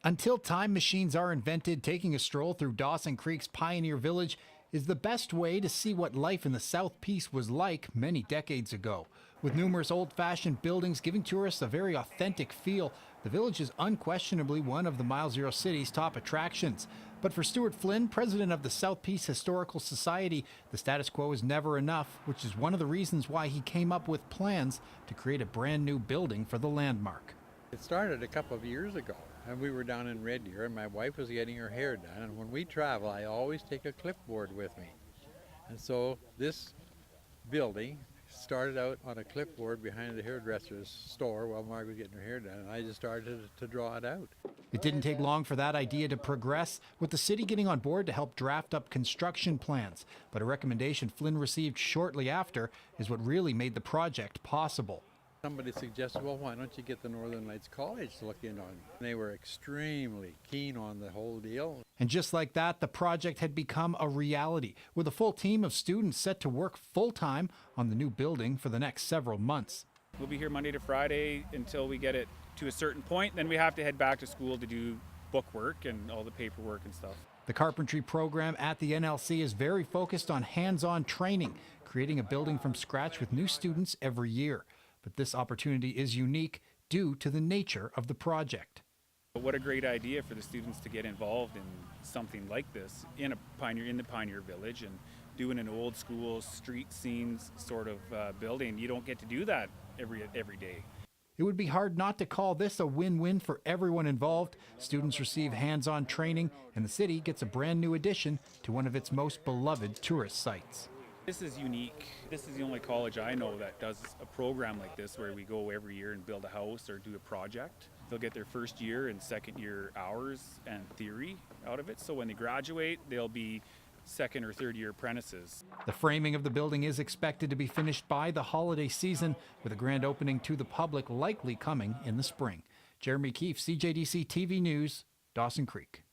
Until time machines are invented, taking a stroll through Dawson Creek's Pioneer Village is the best way to see what life in the South Peace was like many decades ago. With numerous old-fashioned buildings giving tourists a very authentic feel, the village is unquestionably one of the Mile Zero City's top attractions. But for Stuart Flynn, president of the South Peace Historical Society, the status quo is never enough, which is one of the reasons why he came up with plans to create a brand new building for the landmark. It started a couple of years ago, and we were down in Red Deer, and my wife was getting her hair done, and when we travel, I always take a clipboard with me. And so this building started out on a clipboard behind the hairdresser's store while Margaret was getting her hair done, and I just started to draw it out. It didn't take long for that idea to progress, with the city getting on board to help draft up construction plans. But a recommendation Flynn received shortly after is what really made the project possible. Somebody suggested, well, why don't you get the Northern Lights College to look in on? They were extremely keen on the whole deal. And just like that, the project had become a reality, with a full team of students set to work full-time on the new building for the next several months. We'll be here Monday to Friday until we get it to a certain point. Then we have to head back to school to do book work and all the paperwork and stuff. The carpentry program at the NLC is very focused on hands-on training, creating a building from scratch with new students every year. But this opportunity is unique due to the nature of the project. What a great idea for the students to get involved in something like this in the Pioneer Village and doing an old school street scenes sort of building. You don't get to do that every day. It would be hard not to call this a win-win for everyone involved. Students receive hands-on training, and the city gets a brand new addition to one of its most beloved tourist sites. This is unique. This is the only college I know that does a program like this where we go every year and build a house or do a project. They'll get their first year and second year hours and theory out of it. So when they graduate, they'll be second or third year apprentices. The framing of the building is expected to be finished by the holiday season, with a grand opening to the public likely coming in the spring. Jeremy Keefe, CJDC-TV News, Dawson Creek.